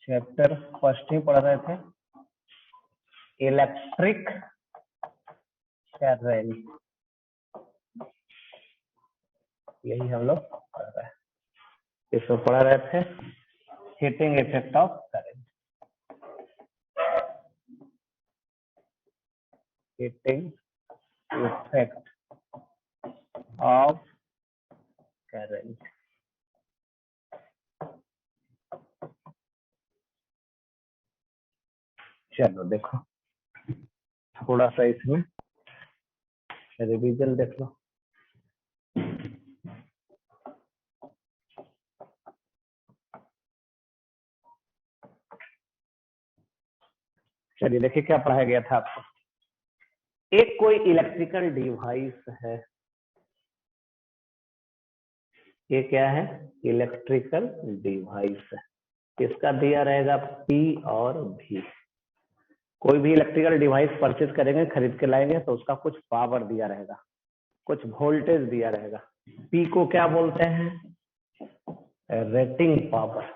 Chapter first ही पढ़ रहे थे, इलेक्ट्रिक करंट, यही हम लोग पढ़ रहे हैं। इसको पढ़ रहे थे heating effect of current, heating effect of current. चलो देखो, थोड़ा सा इसमें रिवीजन देख लो। चलिए देखिए क्या पढ़ाया गया था आपको। एक कोई इलेक्ट्रिकल डिवाइस है, ये क्या है, इलेक्ट्रिकल डिवाइस है। इसका दिया रहेगा P और V। कोई भी इलेक्ट्रिकल डिवाइस परचेज करेंगे, खरीद के लाएंगे, तो उसका कुछ पावर दिया रहेगा, कुछ वोल्टेज दिया रहेगा। P को क्या बोलते हैं, रेटिंग पावर,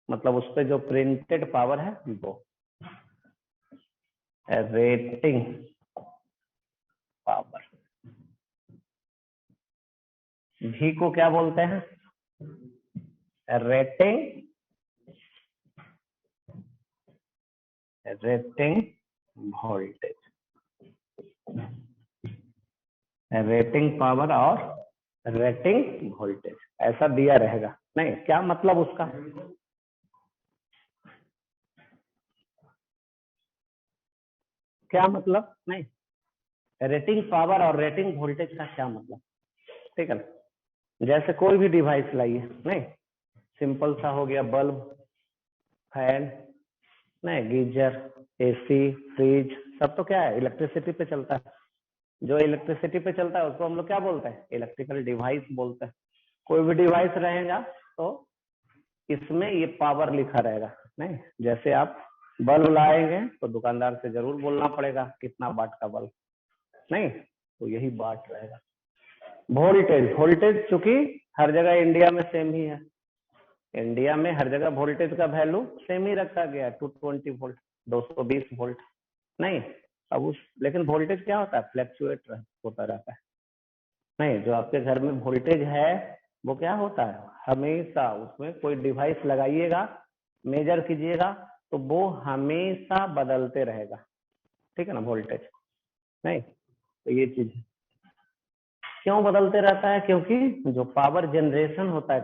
मतलब उस पर जो प्रिंटेड पावर है वो रेटिंग पावर। V को क्या बोलते हैं, रेटिंग वोल्टेज, रेटिंग पावर और रेटिंग वोल्टेज, ऐसा दिया रहेगा। नहीं, क्या मतलब उसका, क्या मतलब, नहीं, रेटिंग पावर और रेटिंग वोल्टेज का क्या मतलब, ठीक है ना। जैसे कोई भी डिवाइस लाइए, नहीं, सिंपल सा हो गया, बल्ब, फैन, नहीं, गीजर, एसी, फ्रिज, सब तो क्या है, इलेक्ट्रिसिटी पे चलता है। जो इलेक्ट्रिसिटी पे चलता है उसको हम लोग क्या बोलते हैं, इलेक्ट्रिकल डिवाइस बोलते हैं। कोई भी डिवाइस रहेगा तो इसमें ये पावर लिखा रहेगा। नहीं, जैसे आप बल्ब लाएंगे तो दुकानदार से जरूर बोलना पड़ेगा कितना वाट का बल्ब, नहीं, तो यही वाट रहेगा। वोल्टेज, वोल्टेज चूंकि हर जगह इंडिया में सेम ही है, इंडिया में हर जगह वोल्टेज का वैल्यू सेम ही रखा गया है, 220 वोल्ट, 220 वोल्ट, नहीं। अब उस, लेकिन वोल्टेज क्या होता है, फ्लैक्चुएट होता रहता है। नहीं, जो आपके घर में वोल्टेज है वो क्या होता है, हमेशा उसमें कोई डिवाइस लगाइएगा, मेजर कीजिएगा, तो वो हमेशा बदलते रहेगा, ठीक है ना, वोल्टेज। नहीं, तो ये चीज क्यों बदलते रहता है, क्योंकि जो पावर जनरेशन होता है,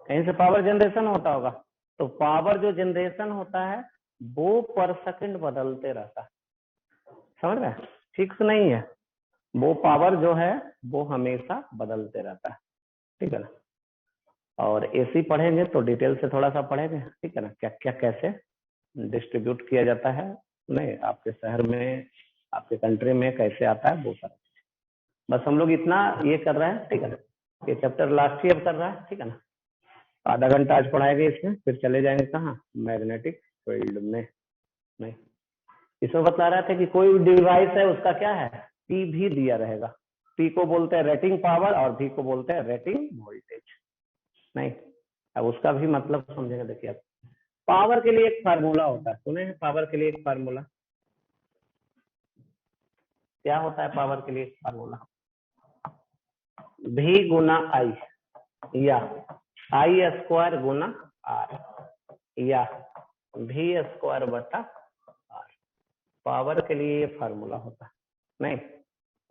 कहीं से पावर जनरेशन होता होगा, तो पावर जो जनरेशन होता है वो पर सेकंड बदलते रहता है, समझ रहे हैं, फिक्स नहीं है, वो पावर जो है वो हमेशा बदलते रहता है, ठीक है ना। और एसी पढ़ेंगे तो डिटेल से थोड़ा सा पढ़ेंगे, ठीक है ना, क्या क्या कैसे डिस्ट्रीब्यूट किया जाता है, नहीं, आपके शहर में, आपके कंट्री में कैसे आता है वो सब। बस हम लोग इतना ये कर रहे हैं, ठीक है ना, ये चैप्टर लास्ट ईयर कर रहा है, ठीक है ना। आधा घंटा आज पढ़ाएंगे इसमें, फिर चले जाएंगे कहाँ, मैग्नेटिक फील्ड में। नहीं, इसमें बता रहा था कि कोई डिवाइस है उसका क्या है, पी भी दिया रहेगा। पी को बोलते हैं रेटिंग पावर और भी को बोलते हैं रेटिंग वोल्टेज। नहीं, अब उसका भी मतलब समझेंगे। देखिए, अब पावर के लिए एक फार्मूला होता है, सुने हैं पावर के लिए एक फार्मूला, क्या होता है पावर के लिए एक फार्मूला, V गुना आई, या आई स्क्वायर गुना आर, या V स्क्वायर बटा आर, पावर के लिए ये फार्मूला होता है। नहीं,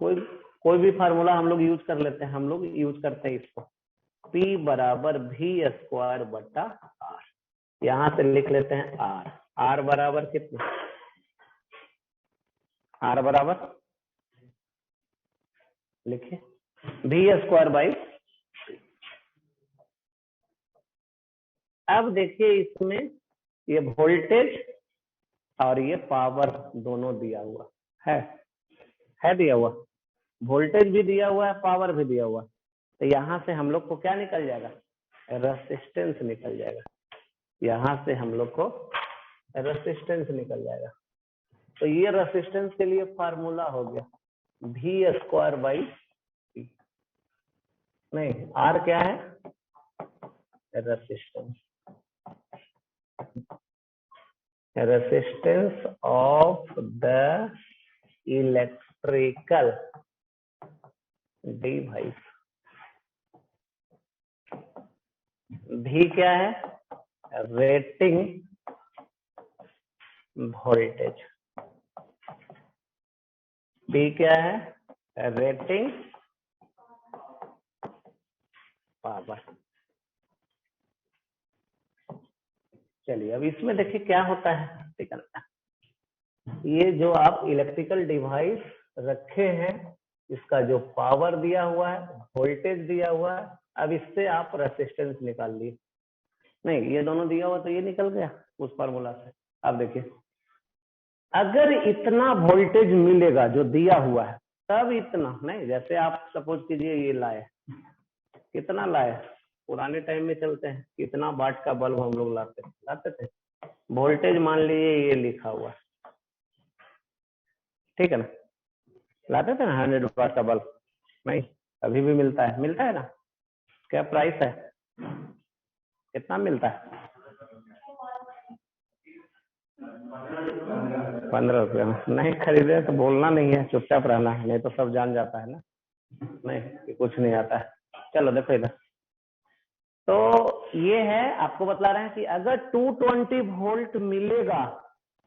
कोई कोई भी फार्मूला हम लोग यूज कर लेते हैं, हम लोग यूज करते हैं इसको, P बराबर V स्क्वायर बटा आर, यहां से लिख लेते हैं आर, आर बराबर कितना, आर बराबर लिखिए V स्क्वायर बाई। अब देखिए इसमें ये वोल्टेज और ये पावर दोनों दिया हुआ है दिया हुआ, वोल्टेज भी दिया हुआ है, पावर भी दिया हुआ, तो यहाँ से हम लोग को क्या निकल जाएगा, रेसिस्टेंस निकल जाएगा, यहाँ से हम लोग को रेसिस्टेंस निकल जाएगा। तो ये रेसिस्टेंस के लिए फार्मूला हो गया V स्क्वायर बाई, नहीं, R क्या है, resistance, resistance of the electrical device. भी क्या है? Rating voltage. बी क्या है? Rating power. चलिए अब इसमें देखिए क्या होता है, ठीक है ना। ये जो आप इलेक्ट्रिकल डिवाइस रखे हैं, इसका जो पावर दिया हुआ है, वोल्टेज दिया हुआ है, अब इससे आप रेसिस्टेंस निकाल लिए। नहीं, ये दोनों दिया हुआ तो ये निकल गया उस फार्मूला से। अब देखिए, अगर इतना वोल्टेज मिलेगा जो दिया हुआ है, तब इतना नहीं, जैसे आप सपोज कीजिए ये लाए, कितना लाए, पुराने टाइम में चलते हैं, कितना वाट का बल्ब हम लोग लाते थे, वोल्टेज मान लीजिए ये लिखा हुआ है, ठीक है ना, लाते थे ना 100 वाट का बल्ब। नहीं, अभी भी मिलता है ना। क्या प्राइस है, कितना मिलता है? 15 रुपये में। नहीं खरीदे तो बोलना नहीं है, चुपचाप रहना है, नहीं तो सब जान जाता है ना, नहीं कि कुछ नहीं आता है। चलो देखो इधर, तो ये है, आपको बतला रहे हैं कि अगर 220 वोल्ट मिलेगा,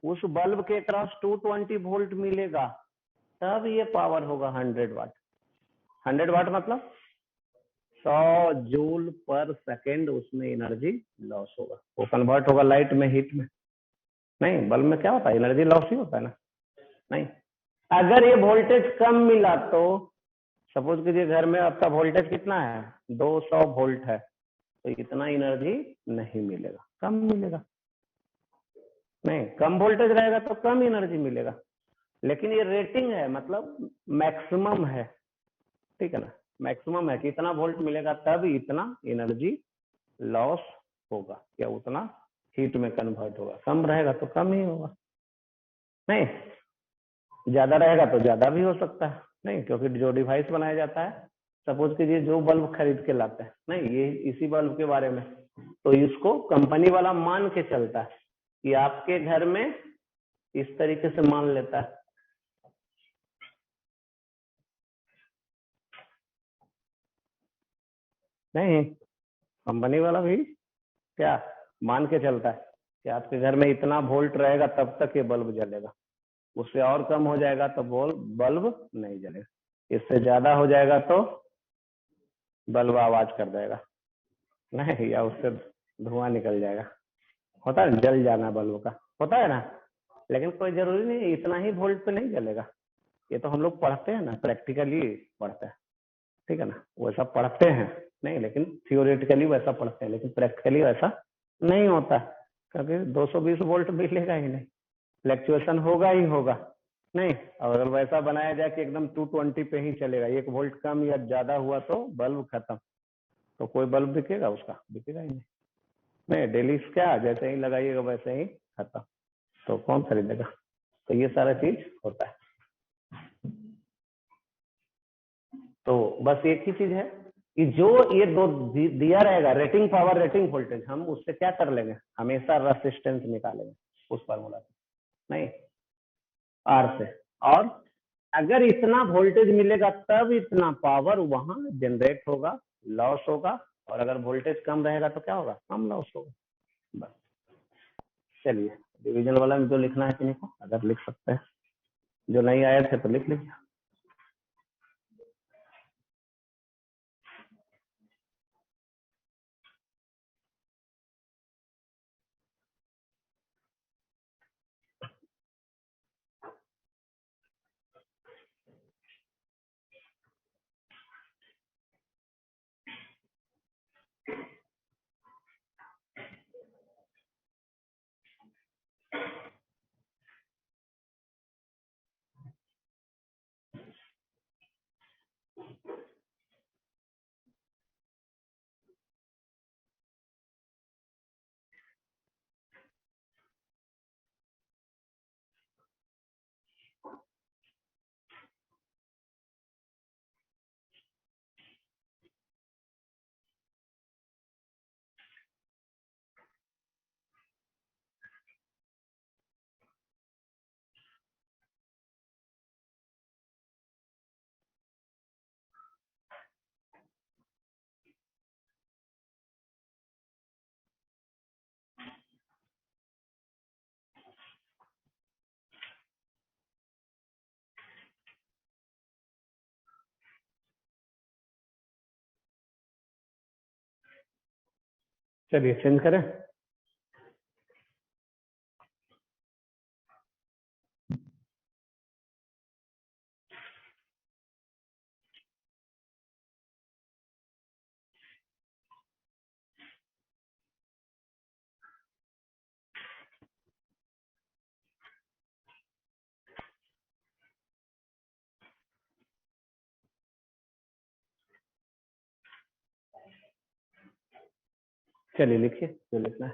उस बल्ब के क्रॉस 220 वोल्ट मिलेगा, तब ये पावर होगा 100 वाट। 100 वाट मतलब 100 जूल पर सेकेंड उसमें एनर्जी लॉस होगा। वो कन्वर्ट होगा लाइट में, हीट में। नहीं, बल्ब में क्या होता है, एनर्जी लॉस ही होता है ना। नहीं, अगर ये वोल्टेज कम मिला तो सपोज कीजिए घर में आपका वोल्टेज कितना है, 200 वोल्ट है, तो इतना एनर्जी नहीं मिलेगा, कम मिलेगा। नहीं, कम वोल्टेज रहेगा तो कम एनर्जी मिलेगा, लेकिन ये रेटिंग है, मतलब मैक्सिमम है, ठीक है ना। मैक्सिमम है कि इतना वोल्ट मिलेगा तब इतना एनर्जी लॉस होगा, या उतना हीट में कन्वर्ट होगा। कम रहेगा तो कम ही होगा, नहीं ज्यादा रहेगा तो ज्यादा भी हो सकता है। नहीं, क्योंकि जो डिवाइस बनाया जाता है, सपोज कीजिए जो बल्ब खरीद के लाते हैं, नहीं ये इसी बल्ब के बारे में, तो इसको कंपनी वाला मान के चलता है कि आपके घर में इस तरीके से मान लेता है। नहीं, कंपनी वाला भी क्या मान के चलता है कि आपके घर में इतना वोल्ट रहेगा तब तक ये बल्ब जलेगा, उससे और कम हो जाएगा तो बल्ब नहीं जलेगा, इससे ज्यादा हो जाएगा तो बल्ब आवाज कर देगा, नहीं या उससे धुआं निकल जाएगा। होता है जल जाना बल्ब का, होता है ना। लेकिन कोई जरूरी नहीं इतना ही वोल्ट पे नहीं जलेगा। ये तो हम लोग पढ़ते हैं ना, प्रैक्टिकली पढ़ते हैं, ठीक है ना, वैसा पढ़ते हैं नहीं, लेकिन थियोरेटिकली वैसा पढ़ते हैं, लेकिन प्रैक्टिकली वैसा नहीं होता, क्योंकि 220 वोल्ट मिलेगा ही नहीं, फ्लैक्चुएशन होगा ही होगा। नहीं, और अगर वैसा बनाया जाए कि एकदम 220 पे ही चलेगा, 1 वोल्ट कम या ज्यादा हुआ तो बल्ब खत्म, तो कोई बल्ब बिकेगा, उसका बिकेगा ही नहीं। नहीं, डेली क्या जैसे ही लगाइएगा वैसे ही खत्म, तो कौन खरीदेगा। तो ये सारा चीज होता है। तो बस एक ही चीज है कि जो ये दो दिया रहेगा, रेटिंग पावर रेटिंग वोल्टेज, हम उससे क्या कर लेंगे, हमेशा रेसिस्टेंस निकालेंगे उस फार्मूला से, नहीं आर से। और अगर इतना वोल्टेज मिलेगा तब इतना पावर वहां जनरेट होगा, लॉस होगा, और अगर वोल्टेज कम रहेगा तो क्या होगा, कम लॉस होगा। बस। चलिए, डिवीजन वाला में जो लिखना है किन्हीं को अगर लिख सकते हैं, जो नहीं आए थे तो लिख लीजिए। चलिए चेंज करें। चलिए लिखिए जो लिखना है।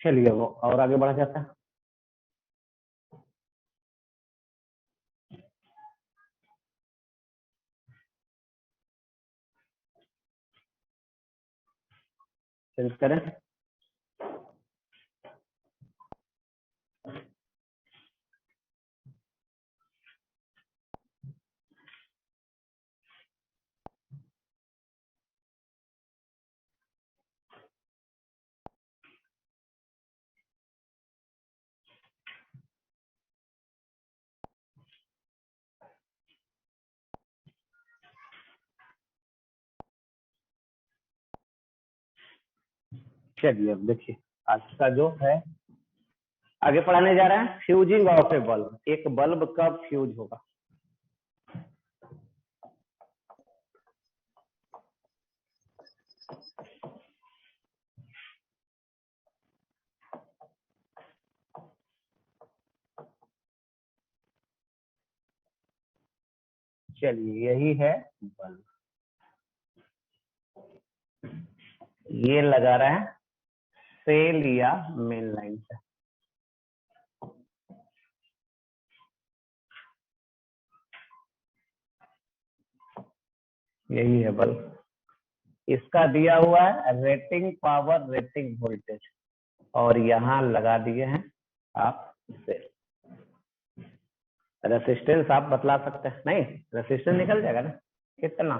चलिए वो और आगे बढ़ा जाता है। चेंज करें। चलिए अब देखिए आज का जो है आगे पढ़ाने जा रहे हैं फ्यूजिंग ऑफ ए बल्ब। एक बल्ब कब फ्यूज होगा। चलिए यही है बल्ब, ये लगा रहा है सेल या मेन लाइन से। यही है बल्ब, इसका दिया हुआ है रेटिंग पावर रेटिंग वोल्टेज और यहाँ लगा दिए हैं आप सेल। रेसिस्टेंस आप बतला सकते हैं, नहीं रेसिस्टेंस निकल जाएगा ना, कितना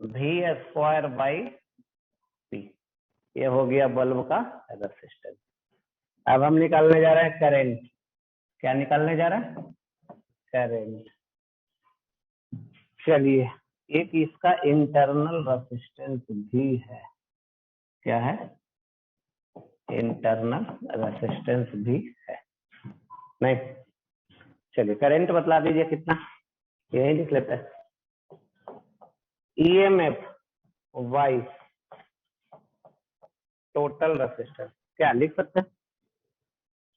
वी स्क्वायर बाई पी, ये हो गया बल्ब का रेसिस्टेंस। अब हम निकालने जा रहे हैं करंट। क्या निकालने जा रहे हैं, करंट। चलिए एक इसका इंटरनल रेसिस्टेंस भी है, क्या है, इंटरनल रेसिस्टेंस भी है, नहीं। चलिए करंट बतला दीजिए कितना, यही लिख लेते हैं ईएमएफ वाई टोटल रेसिस्टेंस। क्या लिख सकते हैं,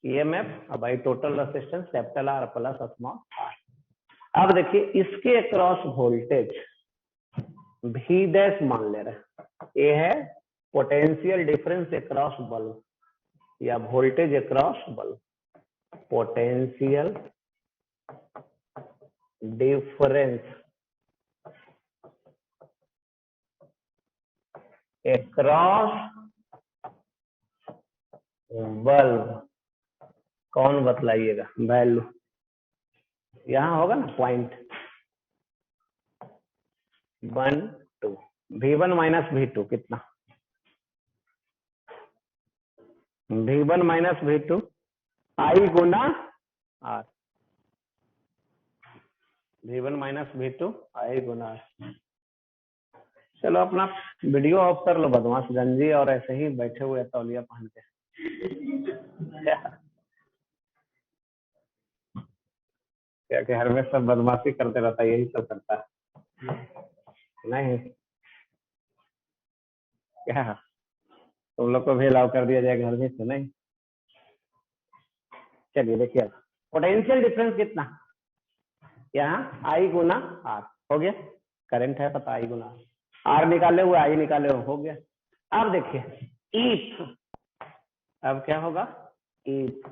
EMF by total resistance capital R plus small R. अब देखिए इसके अक्रॉस वोल्टेज भी डैश मान ले रहे हैं, ये है पोटेंशियल डिफरेंस अक्रॉस बल्ब या voltage across bulb. Potential difference across bulb, कौन बतलाइएगा, वैल्यू यहां होगा ना, पॉइंट 1 2 V1 माइनस V2 कितना, V1 minus V2 I Guna R, V1 minus V2 I Guna R। चलो अपना वीडियो ऑफ कर लो बदमाश गंजी, और ऐसे ही बैठे हुए तौलिया पहन के क्या कि हर में सब बदमाशी करते रहता है, यही सब करता है, नहीं क्या तुम लोग को भी अलाउ कर दिया जाए घर में से, नहीं। चलिए देखिए पोटेंशियल डिफरेंस कितना, यहाँ आई गुना आर हो गया, करंट है पता, आई गुना आर निकाले हुए, आई निकाले हुए, हो गया। अब देखिए इफ, अब क्या होगा, इफ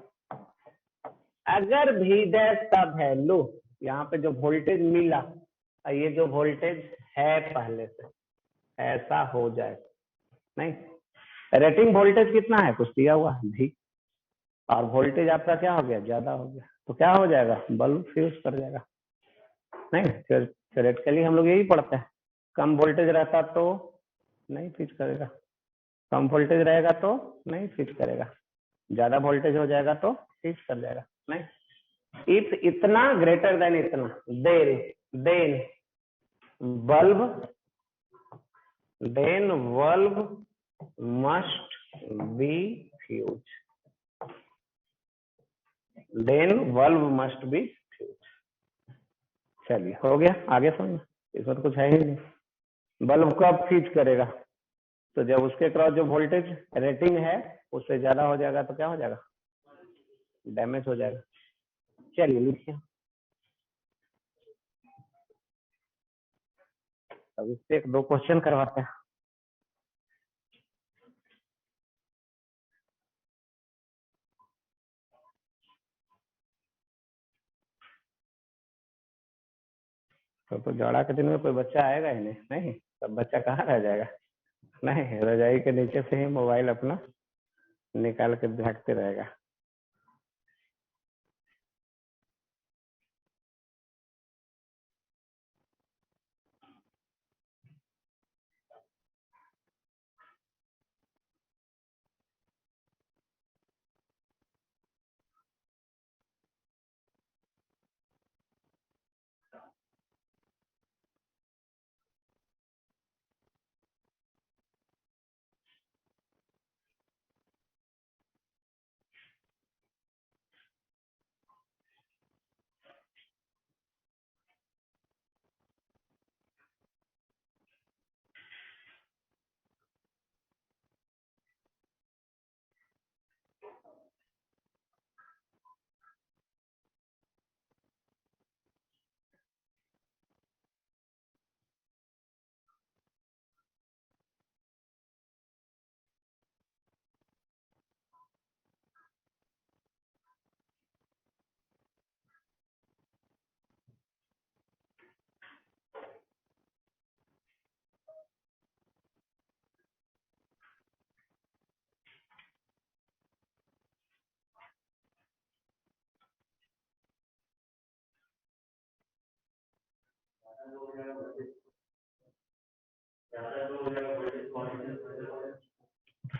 अगर भी डैश का वैल्यू यहाँ पे जो वोल्टेज मिला और ये जो वोल्टेज है पहले से ऐसा हो जाए, नहीं रेटिंग वोल्टेज कितना है कुछ दिया हुआ है भी, और वोल्टेज आपका क्या हो गया ज्यादा हो गया, तो क्या हो जाएगा बल्ब फ्यूज कर जाएगा। नहीं थियोरेटिकली हम लोग यही पढ़ते हैं, कम वोल्टेज रहता तो नहीं स्विच करेगा, कम वोल्टेज रहेगा तो नहीं स्विच करेगा, ज्यादा वोल्टेज हो जाएगा तो स्विच कर जाएगा। नहीं इफ इतना ग्रेटर देन इतना then bulb must be fuse, then bulb must be fuse. चलिए हो गया, आगे समझ, इसमें तो कुछ है ही नहीं। बल्ब कब फ्यूज करेगा, तो जब उसके क्रॉस जो वोल्टेज रेटिंग है उससे ज्यादा हो जाएगा तो क्या हो जाएगा डैमेज हो जाएगा। चलिए लिखिए, अब इससे एक दो क्वेश्चन करवाते हैं। तो जाड़ा के दिन में कोई बच्चा आएगा ही नहीं, नहीं सब बच्चा कहाँ रह जाएगा, नहीं रजाई के नीचे से ही मोबाइल अपना निकाल के झांकते रहेगा।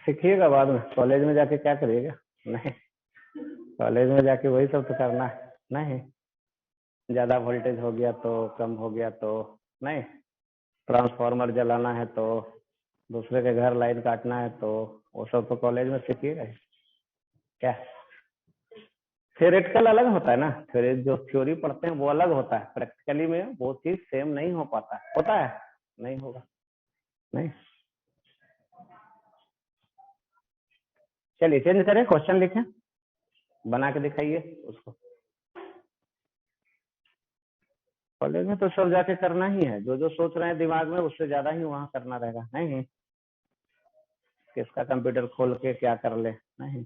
सीखिएगा बाद में, कॉलेज में जाके क्या करिएगा, नहीं कॉलेज में जाके वही सब तो करना है। नहीं ज्यादा वोल्टेज हो गया तो कम हो गया तो, नहीं ट्रांसफार्मर जलाना है तो दूसरे के घर लाइन काटना है तो वो सब तो कॉलेज में सीखिएगा ही। क्या थियोरेटिकल अलग होता है ना, जो थ्योरी पढ़ते हैं वो अलग होता है, प्रैक्टिकली में वो चीज सेम नहीं हो पाता है, होता है नहीं होगा। नहीं चलिए चेंज करें, क्वेश्चन लिखें, बना के दिखाइए उसको। कॉलेज में तो सब जाके करना ही है, जो जो सोच रहे हैं दिमाग में उससे ज्यादा ही वहां करना रहेगा। नहीं किसका कंप्यूटर खोल के क्या कर ले, नहीं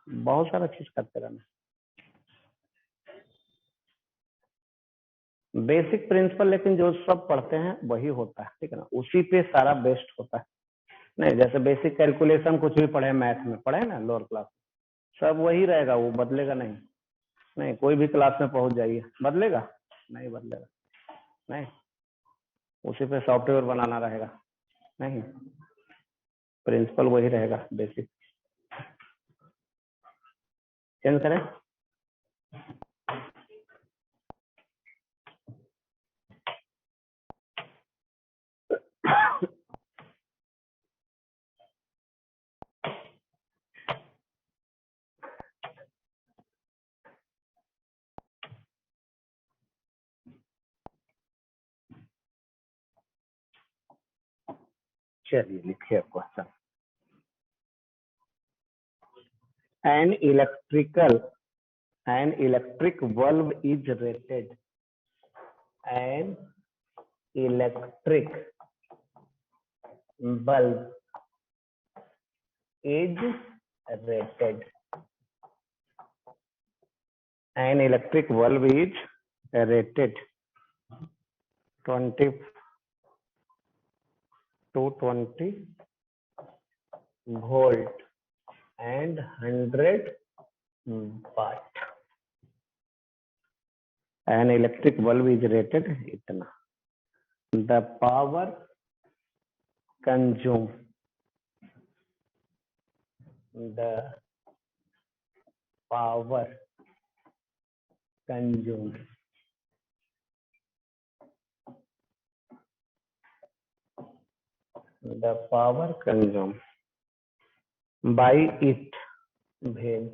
बहुत सारा चीज करते रहना। बेसिक प्रिंसिपल लेकिन जो सब पढ़ते हैं वही होता है, ठीक है ना, उसी पे सारा बेस्ड होता है। नहीं जैसे बेसिक कैलकुलेशन कुछ भी पढ़े, मैथ में पढ़े ना लोअर क्लास, सब वही रहेगा, वो बदलेगा नहीं। नहीं कोई भी क्लास में पहुंच जाइए, बदलेगा नहीं, बदलेगा नहीं, उसी पे सॉफ्टवेयर बनाना रहेगा। नहीं प्रिंसिपल वही रहेगा, बेसिक। चेंज करें, चलिए लिखिए question. An electric bulb is rated, an electric bulb is rated An electric bulb is rated 20 to 20 volt and 100 watt. An electric bulb is rated इतना. The power consumed, the power consumed the power consumed by it when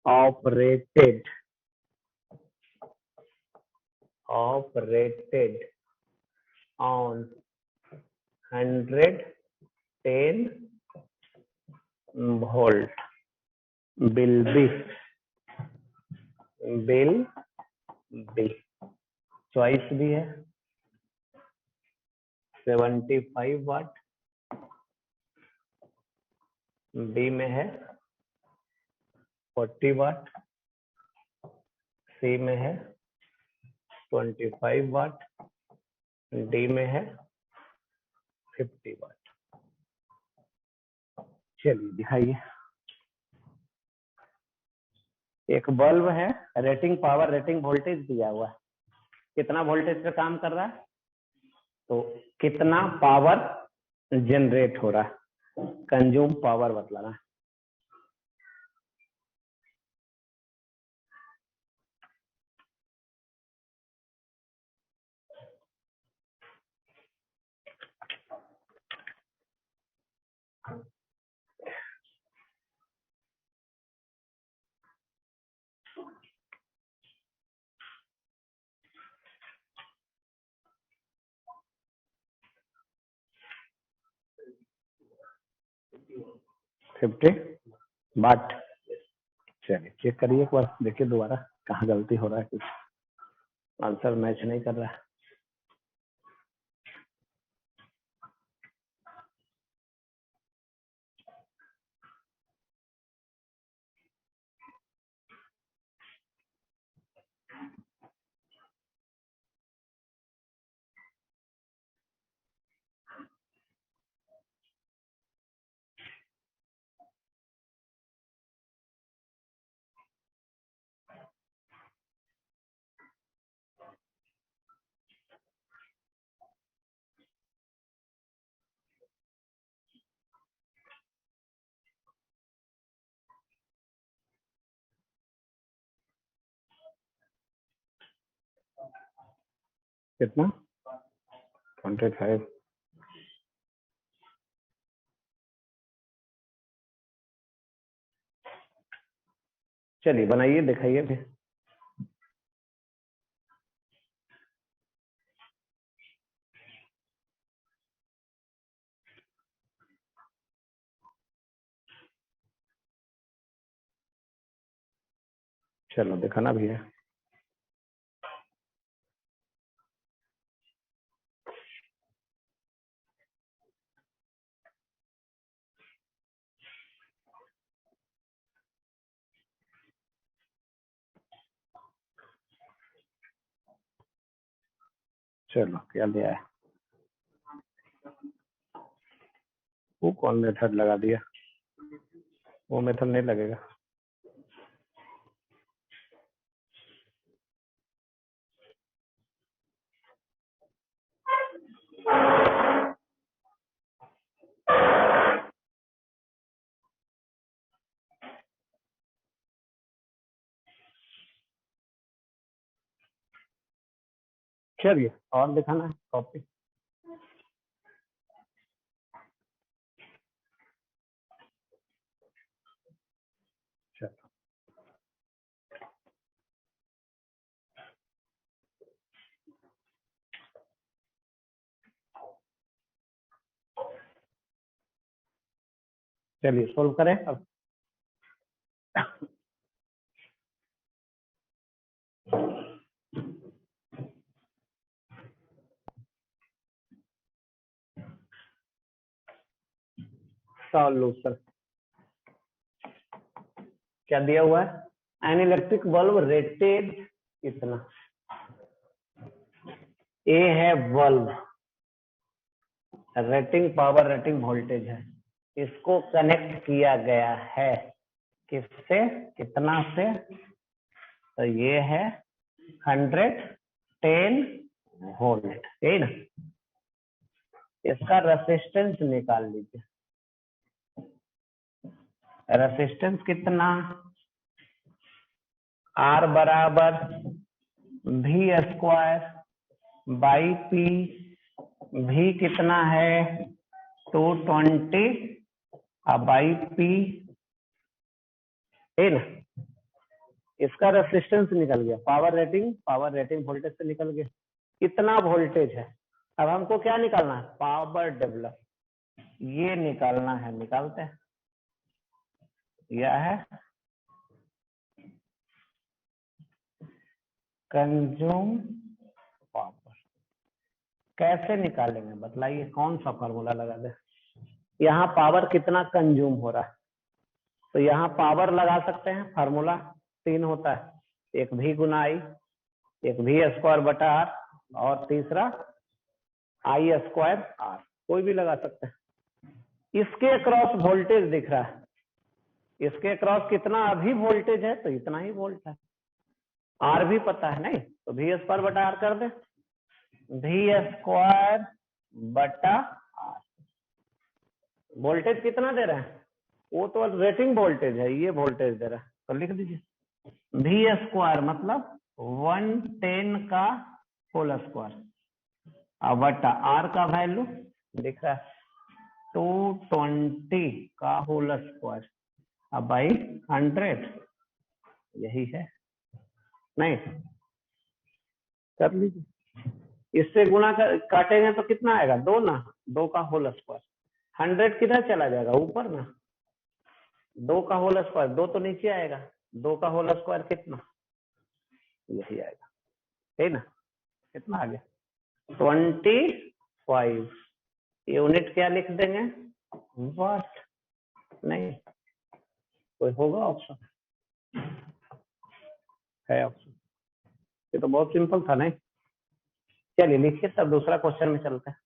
operated on 110 volt will be choice भी है 75 वाट, B में है 40 वाट, सी में है 25 वाट, D में है 50 वाट. चलिए दिखाइए. एक बल्ब है, रेटिंग पावर रेटिंग वोल्टेज दिया हुआ है, कितना वोल्टेज पे काम कर रहा है, तो कितना पावर जनरेट हो रहा है, कंज्यूम पावर बतलाना है. Fifty watt. चलिए चेक करिए एक बार, देखिए दोबारा कहाँ गलती हो रहा है, कुछ आंसर मैच नहीं कर रहा है. कितना 25. चलिए बनाइए दिखाइए फिर. चलो दिखाना भी है. चलो क्या दिया है, वो कौन मेथड लगा दिया, वो मेथड नहीं लगेगा. चलिए और दिखाना है कॉपी. चलो चलिए सोल्व करें अब. सॉल्यूशन क्या दिया हुआ है, एन इलेक्ट्रिक बल्ब रेटेड इतना, ए है bulb, rating power rating voltage है, इसको कनेक्ट किया गया है किससे, कितना से, तो ये है 110 वोल्ट, यही ना। इसका रेसिस्टेंस निकाल लीजिए, रेसिस्टेंस कितना, आर बराबर भी स्क्वायर बाई पी, भी कितना है 220 बाई पी, है ना। इसका रेसिस्टेंस निकल गया, पावर रेटिंग वोल्टेज से निकल गया, कितना वोल्टेज है। अब हमको क्या निकालना है, पावर डेवलप, ये निकालना है, निकालते हैं। यह है कंज्यूम पावर, कैसे निकालेंगे बतलाइए, कौन सा फॉर्मूला लगा दे। यहाँ पावर कितना कंज्यूम हो रहा है, तो यहाँ पावर लगा सकते हैं, फार्मूला 3 होता है, एक भी गुना आई, एक भी स्क्वायर बटा आर, और तीसरा आई स्क्वायर आर, कोई भी लगा सकते हैं। इसके अक्रॉस वोल्टेज दिख रहा है, इसके अक्रॉस कितना अभी वोल्टेज है, तो इतना ही वोल्ट है, आर भी पता है नहीं, तो भी स्क्वायर बटा आर कर दे, भी स्क्वायर बटा आर। वोल्टेज कितना दे रहे हैं, वो तो रेटिंग वोल्टेज है, ये वोल्टेज दे रहा है, तो लिख दीजिए भी स्क्वायर मतलब 110 का होल स्क्वायर, अब बटा आर का वैल्यू दिख रहा है 220 का होल स्क्वायर, अब बाई 100, यही है नहीं, कर लीजिए। इससे गुणा काटेंगे तो कितना आएगा, 2 ना, 2 का होल स्क्वायर, 100 किधर चला जाएगा, ऊपर ना, 2 का होल स्क्वायर, 2 तो नीचे आएगा, 2 का होल स्क्वायर कितना, यही आएगा, है ना। कितना आ गया 25, यूनिट क्या लिख देंगे, वाट, नहीं कोई होगा ऑप्शन, है ऑप्शन, ये तो बहुत सिंपल था नहीं। चलिए लिखिए, तब दूसरा क्वेश्चन में चलते हैं।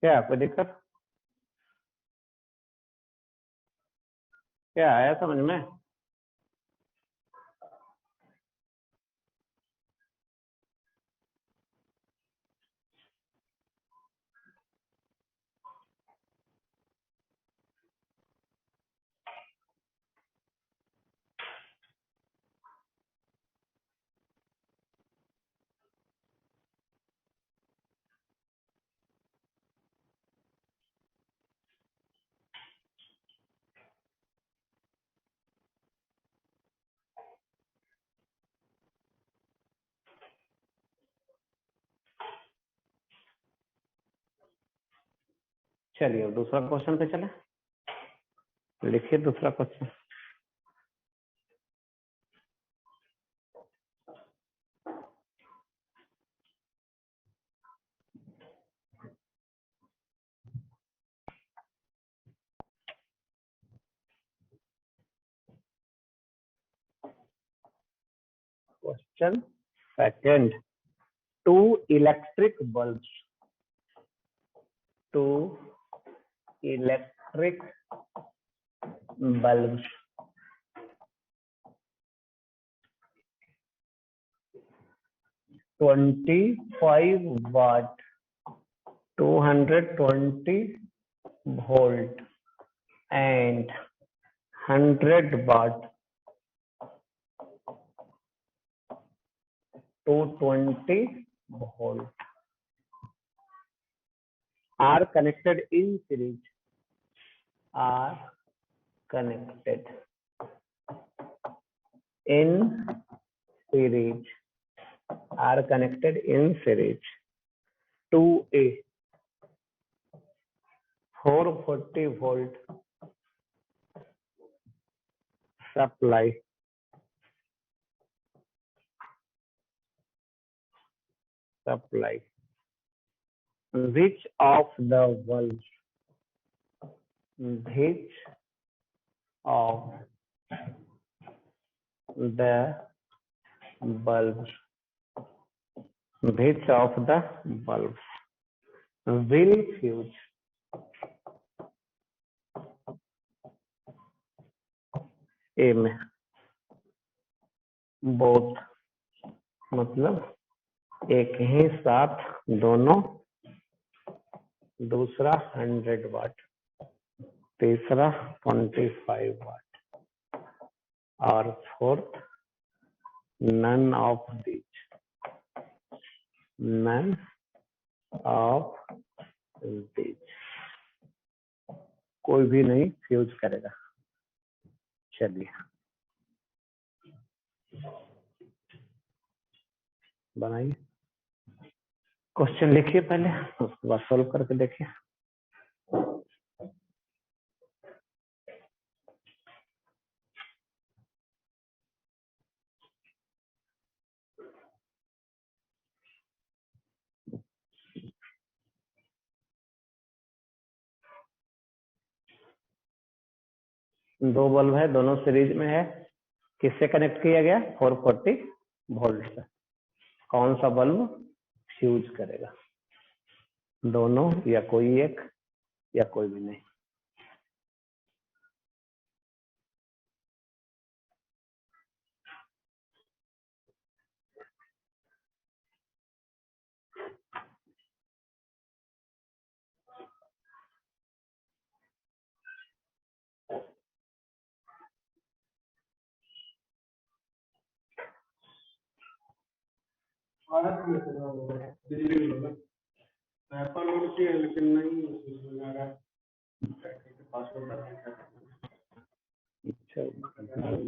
क्या कोई दिक्कत, क्या आया समझ में, चलिए अब दूसरा क्वेश्चन पे चले, लिखिए दूसरा question. Question second, 2 electric bulbs, 2 electric bulbs 25 watt, 220 volt and 100 watt, 220 volt are connected in series, are connected in series, are connected in series to a 440 volt supply, which of the bulbs, which of the bulbs, which of the bulbs will fuse ए में, both मतलब एक ही साथ दोनों, दूसरा 100 वाट, तीसरा 25 watt और fourth none of these, none of these, कोई भी नहीं फ्यूज करेगा। चलिए बनाइए, क्वेश्चन लिखिए पहले, उसके बाद सोल्व करके देखिए। दो बल्ब है, दोनों सीरीज में है, किससे कनेक्ट किया गया? 440 वोल्ट से। कौन सा बल्ब फ्यूज करेगा? दोनों या कोई एक या कोई भी नहीं। लेकिन नहीं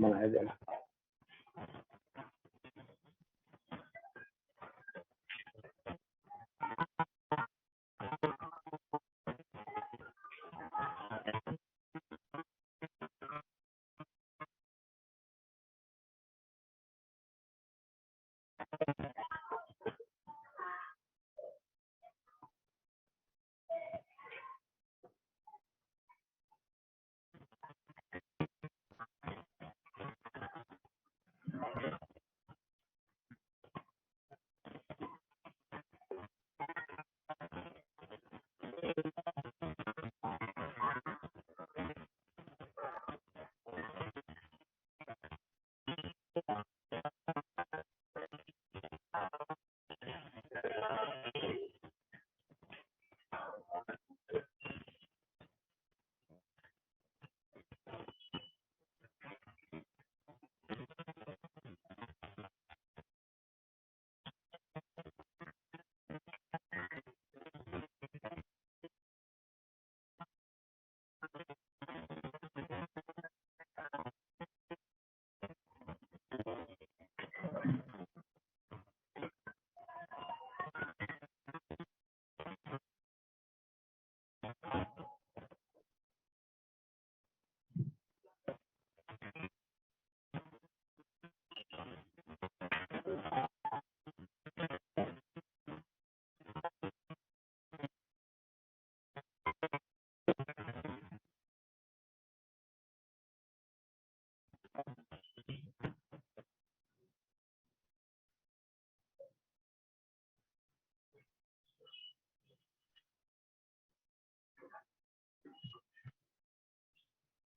बनाया जाएगा।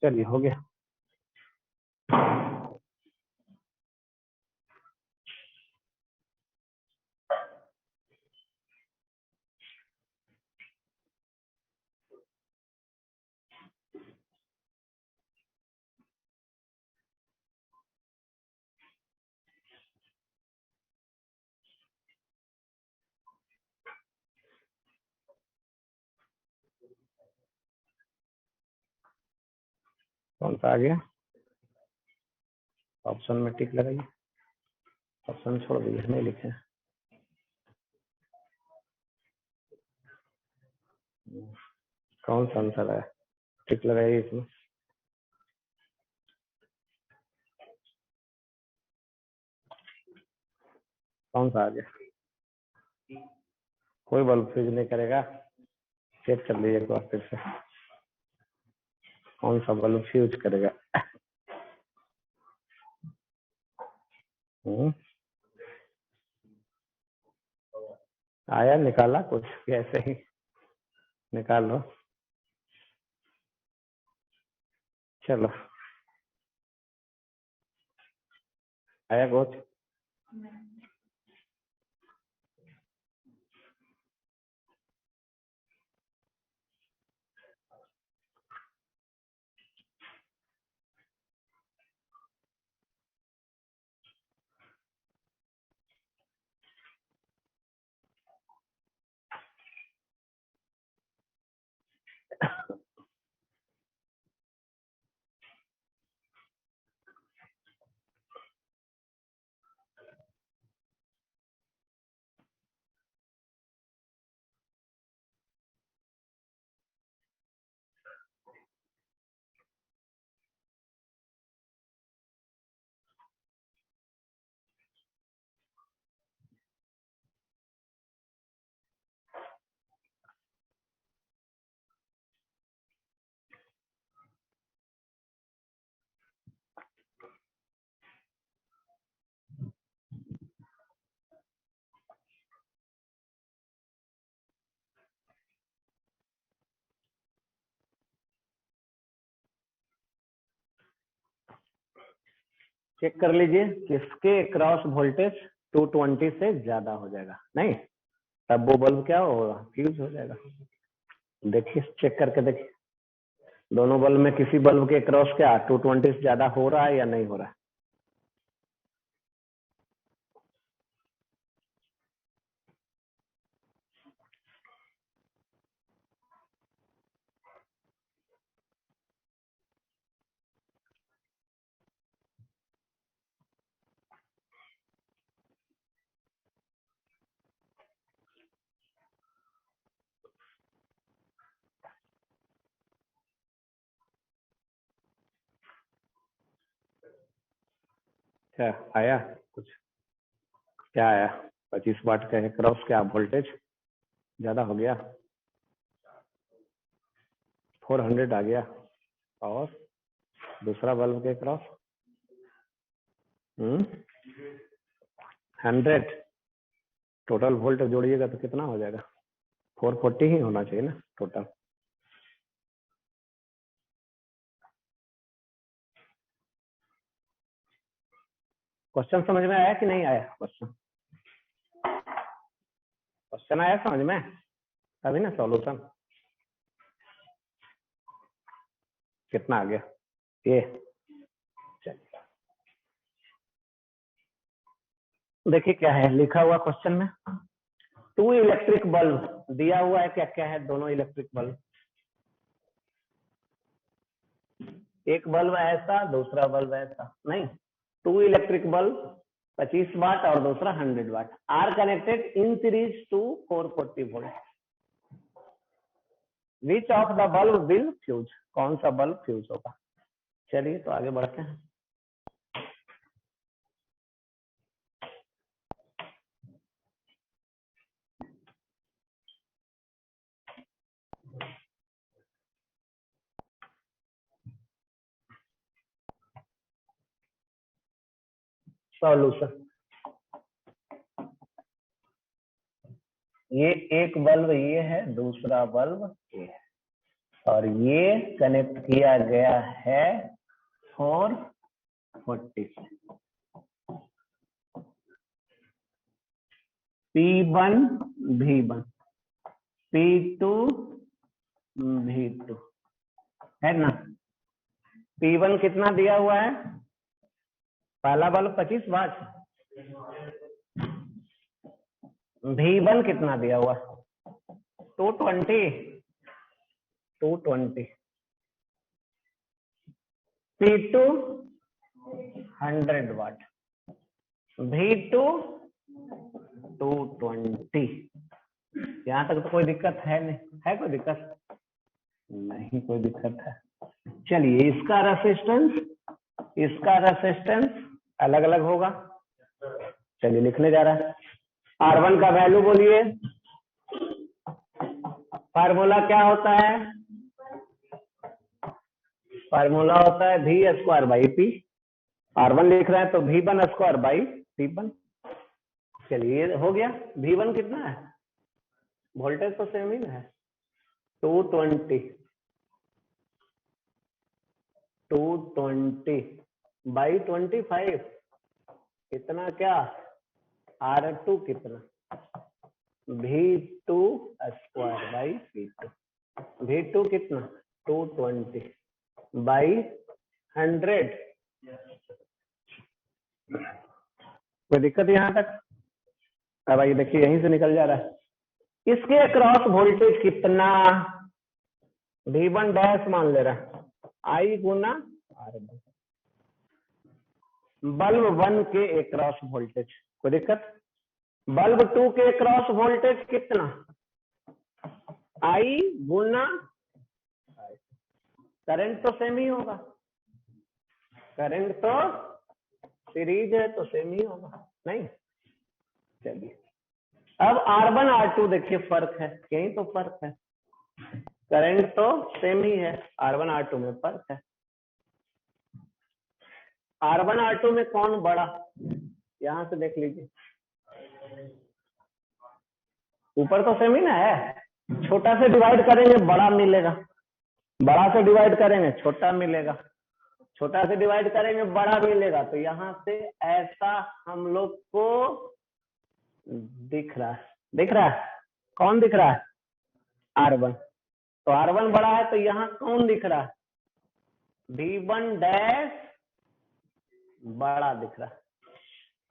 चलिए हो गया। कौन सा आ गया? ऑप्शन में टिक लगाइए, ऑप्शन छोड़ दीजिए, नहीं लिखे। कौन सा आंसर है? टिक लगाइए इसमें। कौन सा आ गया? कोई बल्ब फ्यूज नहीं करेगा। चेक कर लीजिए एक बार फिर से, कौन सा बल्ब फ्यूज करेगा। आया, निकाला कुछ ऐसे ही निकाल लो। चलो, आया कुछ? चेक कर लीजिए किसके क्रॉस वोल्टेज 220 से ज्यादा हो जाएगा, नहीं तब वो बल्ब क्या होगा? फ्यूज हो जाएगा। देखिए, चेक करके देखिए दोनों बल्ब में किसी बल्ब के क्रॉस क्या 220 से ज्यादा हो रहा है या नहीं हो रहा है। क्या आया कुछ? क्या आया? 25 वाट का है क्रॉस, क्या वोल्टेज ज्यादा हो गया? 400 आ गया। और दूसरा बल्ब के क्रॉस 100। टोटल वोल्ट जोड़िएगा तो कितना हो जाएगा? 440 ही होना चाहिए ना टोटल। क्वेश्चन समझ में आया कि नहीं आया? क्वेश्चन क्वेश्चन आया समझ में, तभी ना सॉल्यूशन। कितना आ गया ये? चलिए देखिए क्या है लिखा हुआ क्वेश्चन में। 2 इलेक्ट्रिक बल्ब दिया हुआ है, क्या क्या है? दोनों इलेक्ट्रिक बल्ब, एक बल्ब ऐसा दूसरा बल्ब ऐसा, नहीं 2 इलेक्ट्रिक बल्ब 25 वाट और दूसरा 100 watt are connected in series to 440 volt. Which of the bulb will fuse? कौन सा बल्ब फ्यूज होगा? चलिए तो आगे बढ़ते हैं। सॉल्यूशन, ये एक बल्ब ये है, दूसरा बल्ब ये है, और ये कनेक्ट किया गया है 440 से। P1 V1 P2 V2 है ना। P1 कितना दिया हुआ है? पहला बल्ब 25 वाट। V1 कितना दिया हुआ? 220 220। P2 100 वाट, V2 220। यहाँ तक तो कोई दिक्कत है नहीं, है कोई दिक्कत? नहीं कोई दिक्कत है। चलिए इसका रेसिस्टेंस अलग अलग होगा। चलिए लिखने जा रहा है। R1 का वैल्यू बोलिए। फार्मूला क्या होता है? फार्मूला होता है V square by P। R1 लिख रहे हैं तो V1 स्क्वायर बाई P1। चलिए हो गया। V1 कितना है? वोल्टेज तो सेम ही है, 220 बाई 25 कितना, क्या R2 कितना, V2 square by P2। V2 कितना 220 बाई 100। कोई दिक्कत यहाँ तक? अब आइए देखिए यहीं से निकल जा रहा है। इसके अक्रॉस वोल्टेज कितना, V1 डैश मान ले रहा है, I गुना R1। बल्ब 1 के अक्रॉस वोल्टेज, कोई दिक्कत? बल्ब 2 के अक्रॉस वोल्टेज कितना, I गुना, करंट तो सेम ही होगा, करंट तो सीरीज है तो सेम ही होगा, नहीं? चलिए अब R1 R2 देखिए फर्क है, यही तो फर्क है, करंट तो सेम ही है, R1 R2 में फर्क है। R1 R2 में कौन बड़ा, यहां से देख लीजिए, ऊपर तो सेम ही ना है, छोटा से डिवाइड करेंगे बड़ा मिलेगा, बड़ा से डिवाइड करेंगे छोटा मिलेगा, छोटा से डिवाइड करेंगे बड़ा मिलेगा। तो यहाँ से ऐसा हम लोग को दिख रहा है, दिख रहा है, कौन दिख रहा है, R1। तो R1 बड़ा है तो यहाँ कौन दिख रहा है, V1 डैश बड़ा दिख रहा है।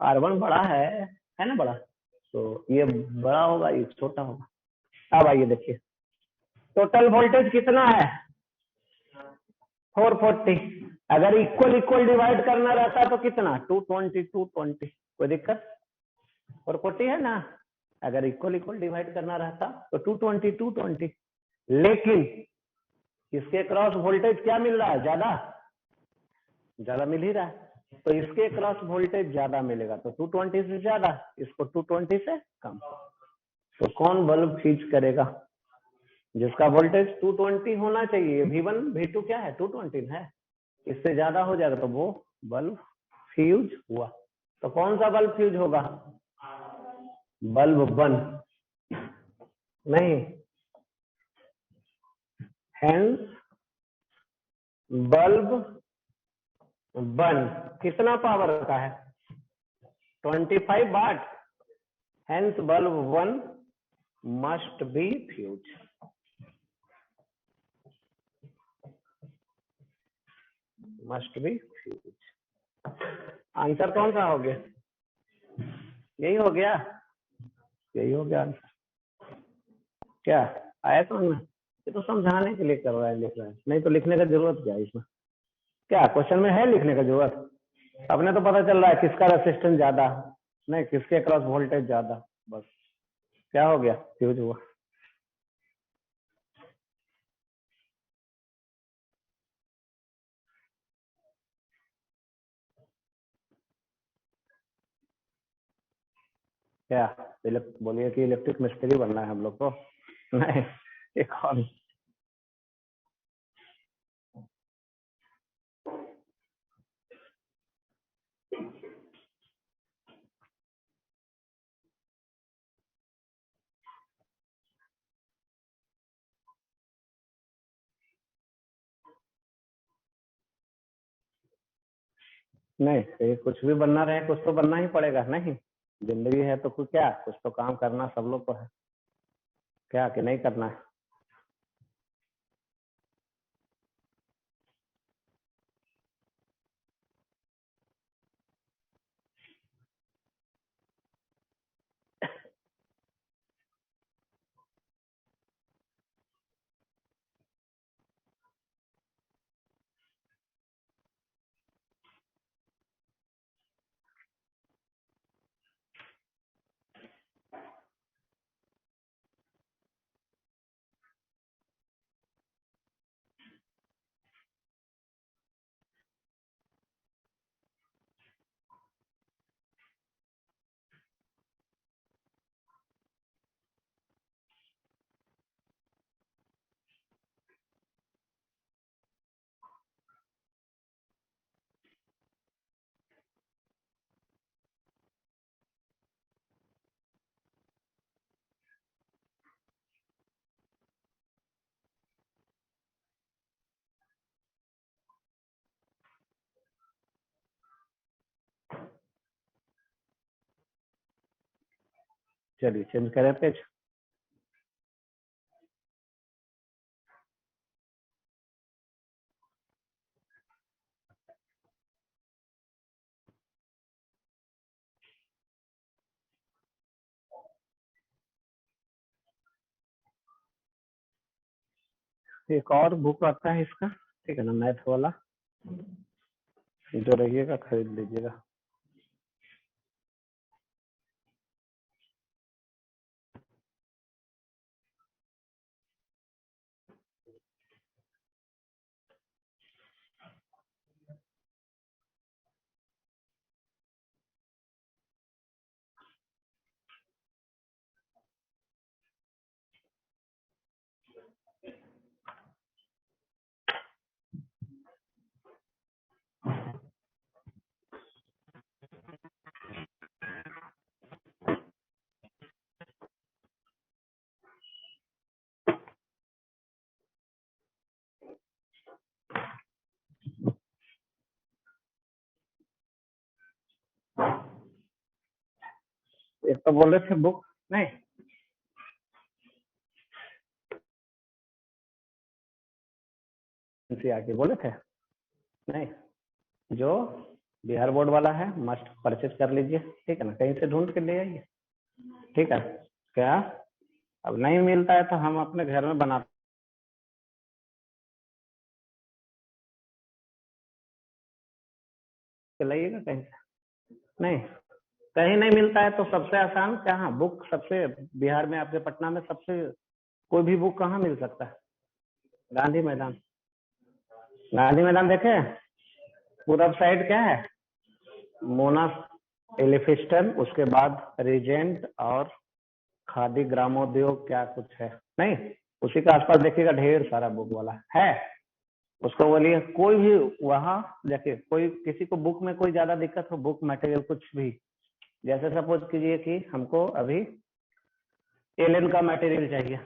R1 बड़ा है ना बड़ा, तो ये बड़ा होगा, ये छोटा होगा। अब आइए देखिए टोटल वोल्टेज कितना है, 440। अगर इक्वल इक्वल डिवाइड करना रहता तो कितना, 220। कोई दिक्कत? 440 है ना, अगर इक्वल इक्वल डिवाइड करना रहता तो 220। लेकिन इसके क्रॉस वोल्टेज क्या मिल रहा है, ज्यादा ज्यादा मिल ही रहा है, तो इसके क्रॉस वोल्टेज ज्यादा मिलेगा, तो 220 से ज्यादा, इसको 220 से कम। तो कौन बल्ब फ्यूज करेगा, जिसका वोल्टेज 220 होना चाहिए, V1 V2 क्या है 220 है, इससे ज्यादा हो जाएगा तो वो बल्ब फ्यूज हुआ। तो कौन सा बल्ब फ्यूज होगा, बल्ब 1 नहीं, हेंस बल्ब 1 कितना पावर का है, 25 watt, hence bulb 1 must be fuse. Must be fuse. Answer कौन सा हो गया, यही हो गया, यही हो गया आंसर। क्या आया समझ में? ये तो समझाने के लिए कर रहा है, लिख रहा है, नहीं तो लिखने का जरूरत क्या है इसमें, क्या क्वेश्चन में है लिखने का जरूरत? अपने तो पता चल रहा है किसका रेसिस्टेंस ज्यादा, नहीं किसके क्रॉस वोल्टेज ज्यादा, बस क्या हो गया, फ्यूज हुआ। क्या बोलिए कि इलेक्ट्रिक मिस्त्री बनना है हम लोग को? नहीं, एक और नहीं, ये कुछ भी बनना रहे कुछ तो बनना ही पड़ेगा, नहीं जिंदगी है तो कुछ, क्या कुछ तो काम करना सब लोग को है, क्या कि नहीं करना है? चलिए चेंज करें पेज। एक और बुक आता है इसका, ठीक है ना, मैथ वाला, जो रहिएगा खरीद लीजिएगा। एक तो बोल रहे थे बुक नहीं, आके बोले थे नहीं, जो बिहार बोर्ड वाला है मस्ट परचेज कर लीजिए, ठीक है ना, कहीं से ढूंढ के ले आइए, ठीक है। क्या अब नहीं मिलता है तो हम अपने घर में बना के लाइएगा कहीं से। नहीं, कहीं नहीं मिलता है तो सबसे आसान कहाँ बुक, सबसे बिहार में आपके पटना में सबसे कोई भी बुक कहाँ मिल सकता है? गांधी मैदान। गांधी मैदान देखे, पूरब साइड क्या है, मोना एलिफिस्टन, उसके बाद रीजेंट और खादी ग्रामोद्योग क्या कुछ है नहीं, उसी के आसपास देखिएगा ढेर सारा बुक वाला है। उसको बोलिए कोई भी वहां, देखिए कोई किसी को बुक में कोई ज्यादा दिक्कत हो, बुक मटेरियल कुछ भी, जैसे सपोज कीजिए कि हमको अभी एलन का मटेरियल चाहिए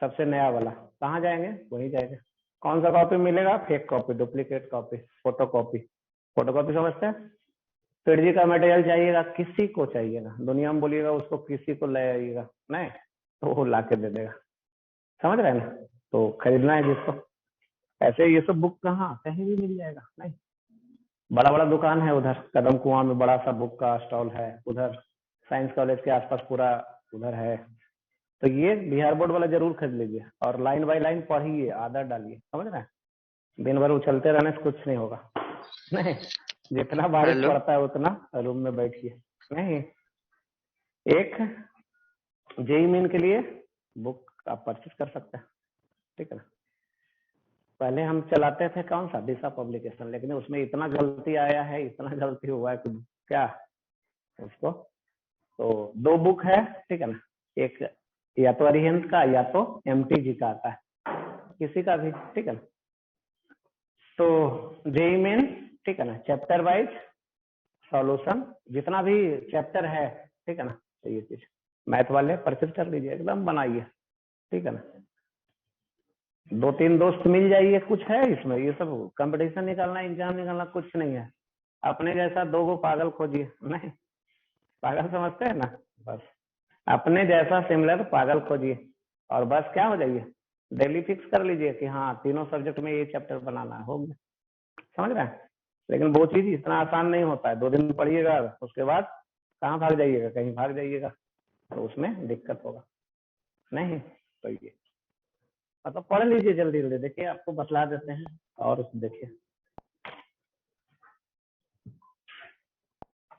सबसे नया वाला, कहाँ जाएंगे, वहीं जाएंगे। कौन सा कॉपी मिलेगा? Fake copy, duplicate copy, photo copy. Photo copy समझते हैं? फिर का मटेरियल चाहिएगा, किसी को चाहिएगा दुनिया में, बोलिएगा उसको किसी को ले आइएगा, नहीं तो वो ला के दे देगा, समझ रहे हैं ना। तो खरीदना है जिसको, ऐसे ये सब बुक कहाँ कहीं भी मिल जाएगा नहीं, बड़ा बड़ा दुकान है उधर कदम कुआं में, बड़ा सा बुक का स्टॉल है उधर, साइंस कॉलेज के आसपास पूरा उधर है। तो ये बिहार बोर्ड वाला जरूर खरीद लीजिए और लाइन बाय लाइन पढ़िए, आदत डालिए, समझ रहे हैं। दिन भर उछलते रहने से कुछ नहीं होगा, नहीं जितना बारिश हेलो पड़ता है उतना रूम में बैठिए। नहीं, एक जेई मेन के लिए बुक आप परचेज कर सकते हैं, ठीक है ना। पहले हम चलाते थे कौन सा, दिशा पब्लिकेशन, लेकिन उसमें इतना गलती आया है, इतना गलती हुआ है कि क्या उसको, तो दो बुक है, ठीक है ना, एक या तो अरिहंत का या तो एमटी जी का आता है, किसी का भी, ठीक है ना। तो जेई मेन, ठीक है ना, चैप्टर वाइज सॉल्यूशन, जितना भी चैप्टर है, ठीक है ना, तो ये चीज मैथ वाले परचेज कर लीजिए, एकदम बनाइए, ठीक है ना। दो तीन दोस्त मिल जाइए, कुछ है इसमें, ये सब कंपटीशन निकालना, एग्जाम निकालना कुछ नहीं है। अपने जैसा दो गो पागल खोजिए, नहीं पागल समझते हैं ना, बस अपने जैसा सिमिलर पागल खोजिए और बस क्या हो जाइए, डेली फिक्स कर लीजिए कि हाँ तीनों सब्जेक्ट में ये चैप्टर बनाना है, हो गया, समझ रहे हैं। लेकिन वो चीज इतना आसान नहीं होता है, 2 दिन पढ़िएगा उसके बाद कहाँ भाग जाइएगा, कहीं भाग जाइएगा तो उसमें दिक्कत होगा, नहीं तो ये मतलब पढ़ लीजिए जल्दी जल्दी, देखिए आपको बतला देते हैं और देखिए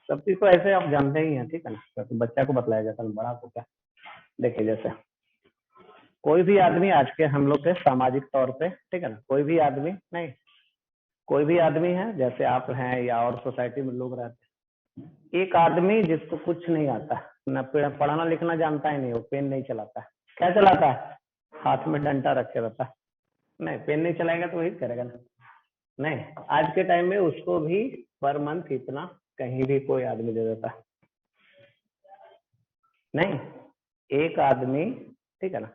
सब चीज तो ऐसे आप जानते ही हैं, ठीक है ना, तो बच्चा को बतलाया जाता है, बड़ा को क्या। देखिए जैसे कोई भी आदमी आज के हम लोग के सामाजिक तौर पे, ठीक है ना, कोई भी आदमी नहीं, कोई भी आदमी है जैसे आप हैं या और सोसाइटी में लोग रहते हैं, एक आदमी जिसको कुछ नहीं आता, न पढ़ना लिखना जानता ही नहीं, वो पेन नहीं चलाता है, क्या चलाता है, हाथ में डंडा रखे रहता है, नहीं पेन नहीं चलाएगा तो वही करेगा ना, नहीं आज के टाइम में उसको भी पर मंथ इतना कहीं भी कोई आदमी दे देता है, नहीं एक आदमी, ठीक है ना,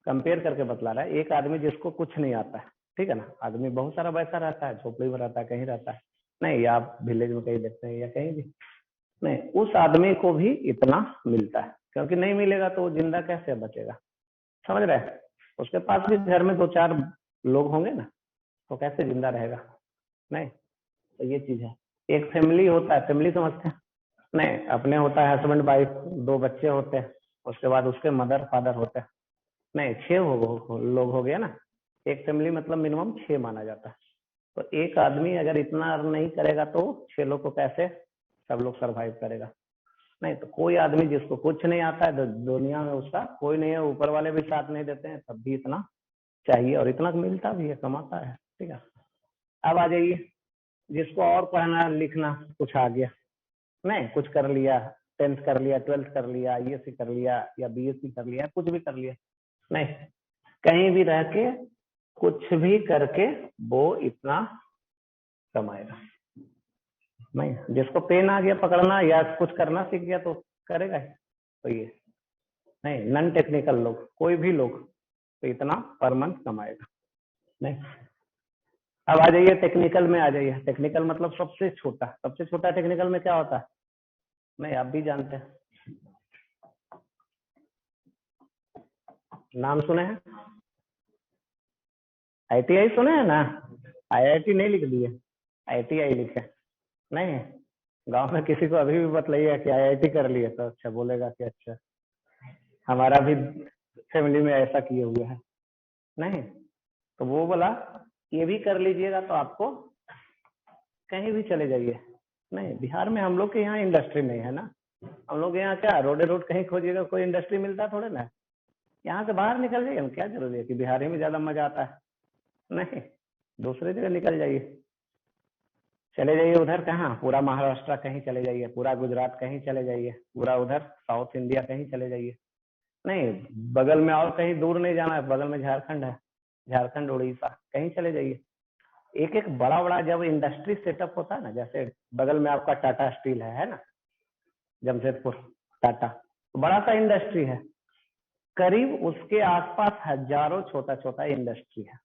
कंपेयर करके बतला रहा है, एक आदमी जिसको कुछ नहीं आता है, ठीक है ना, आदमी बहुत सारा वैसा रहता है, झोपड़ी में रहता है, कहीं रहता है, नहीं या आप विलेज में कहीं देखते हैं या कहीं भी, नहीं उस आदमी को भी इतना मिलता है, क्योंकि नहीं मिलेगा तो वो जिंदा कैसे बचेगा, समझ रहे हैं। उसके पास भी घर में 2-4 लोग होंगे ना, तो कैसे जिंदा रहेगा, नहीं। तो ये चीज है। एक फैमिली होता है, फैमिली समझते हैं, नहीं, अपने होता है हस्बैंड वाइफ, 2 बच्चे होते हैं, उसके बाद उसके मदर फादर होते हैं, नहीं 6 लोग हो गया ना। एक फैमिली मतलब मिनिमम 6 माना जाता है। तो एक आदमी अगर इतना अर्न नहीं करेगा तो 6 लोग को कैसे सब लोग सरवाइव करेगा, नहीं। तो कोई आदमी जिसको कुछ नहीं आता है, तो दुनिया में उसका कोई नहीं है, ऊपर वाले भी साथ नहीं देते हैं, तब भी इतना चाहिए और इतना मिलता भी है, कमाता है, ठीक है। अब आ जाइए, जिसको और पढ़ना लिखना कुछ आ गया, नहीं कुछ कर लिया, 10th कर लिया, 12th कर लिया, ISC कर लिया या BSc कर लिया, कुछ भी कर लिया, नहीं, कहीं भी रह के कुछ भी करके वो इतना कमाएगा, नहीं। जिसको पेन आ गया पकड़ना या कुछ करना सीख गया तो करेगा ही। तो ये नहीं, नॉन टेक्निकल लोग, कोई भी लोग तो इतना पर मंथ कमाएगा, नहीं। अब आ जाइए टेक्निकल में, आ जाइए टेक्निकल मतलब सबसे छोटा, सबसे छोटा टेक्निकल में क्या होता है, नहीं आप भी जानते हैं, नाम सुने हैं, ITI सुने हैं ना, IIT नहीं लिख दिए, ITI लिखे, नहीं। गांव में किसी को अभी भी बतलाइए कि IIT कर लिए तो अच्छा बोलेगा कि अच्छा हमारा भी फैमिली में ऐसा किए हुए है, नहीं। तो वो बोला ये भी कर लीजिएगा तो आपको कहीं भी चले जाइए, नहीं। बिहार में हम लोग के यहाँ इंडस्ट्री नहीं है ना, हम लोग यहाँ क्या रोडे रोड कहीं खोजिएगा कोई इंडस्ट्री मिलता थोड़े ना, यहाँ से बाहर निकल जाइए, क्या जरूरी है कि बिहार में ज्यादा मजा आता है, नहीं। दूसरी जगह निकल जाइए, चले जाइए उधर, कहाँ पूरा महाराष्ट्र कहीं चले जाइए, पूरा गुजरात कहीं चले जाइए, पूरा उधर साउथ इंडिया कहीं चले जाइए, नहीं। बगल में और कहीं दूर नहीं जाना है, बगल में झारखंड है, झारखंड उड़ीसा कहीं चले जाइए। एक एक बड़ा बड़ा जब इंडस्ट्री सेटअप होता है ना, जैसे बगल में आपका टाटा स्टील है ना, जमशेदपुर टाटा, तो बड़ा सा इंडस्ट्री है, करीब उसके आसपास हजारों छोटा छोटा इंडस्ट्री है।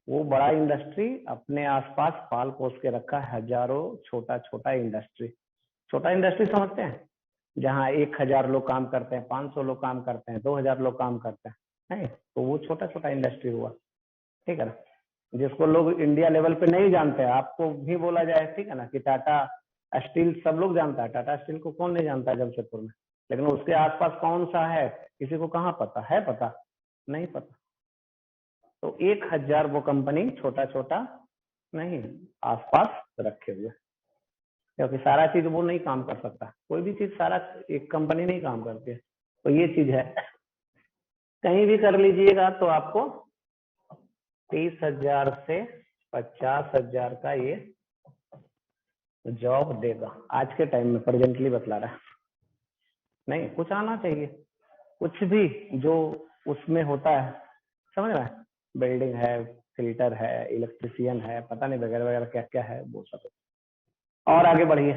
वो बड़ा इंडस्ट्री अपने आसपास पाल पोस के रखा है, हजारों छोटा छोटा इंडस्ट्री। छोटा इंडस्ट्री समझते हैं, जहाँ 1000 लोग काम करते हैं, 500 लोग काम करते हैं, 2000 लोग काम करते हैं, नहीं। तो वो छोटा छोटा इंडस्ट्री हुआ, ठीक है ना। जिसको लोग इंडिया लेवल पे नहीं जानते हैं, आपको भी बोला जाए, ठीक है ना, कि टाटा स्टील सब लोग जानता है, टाटा स्टील को कौन नहीं जानता है जमशेदपुर में, लेकिन उसके आसपास कौन सा है किसी को कहाँ पता है, पता नहीं पता। तो 1000 वो कंपनी छोटा छोटा नहीं आसपास रखे हुए, क्योंकि सारा चीज वो नहीं काम कर सकता, कोई भी चीज सारा एक कंपनी नहीं काम करती है। तो ये चीज है, कहीं भी कर लीजिएगा तो आपको 30,000 से 50,000 का ये जॉब देगा आज के टाइम में, प्रेजेंटली बतला रहा है, नहीं। कुछ आना चाहिए, कुछ भी जो उसमें होता है, समझ रहा है, बिल्डिंग है, फिल्टर है, इलेक्ट्रिशियन है, पता नहीं वगैरह वगैरह क्या क्या है वो सब। और आगे बढ़िए,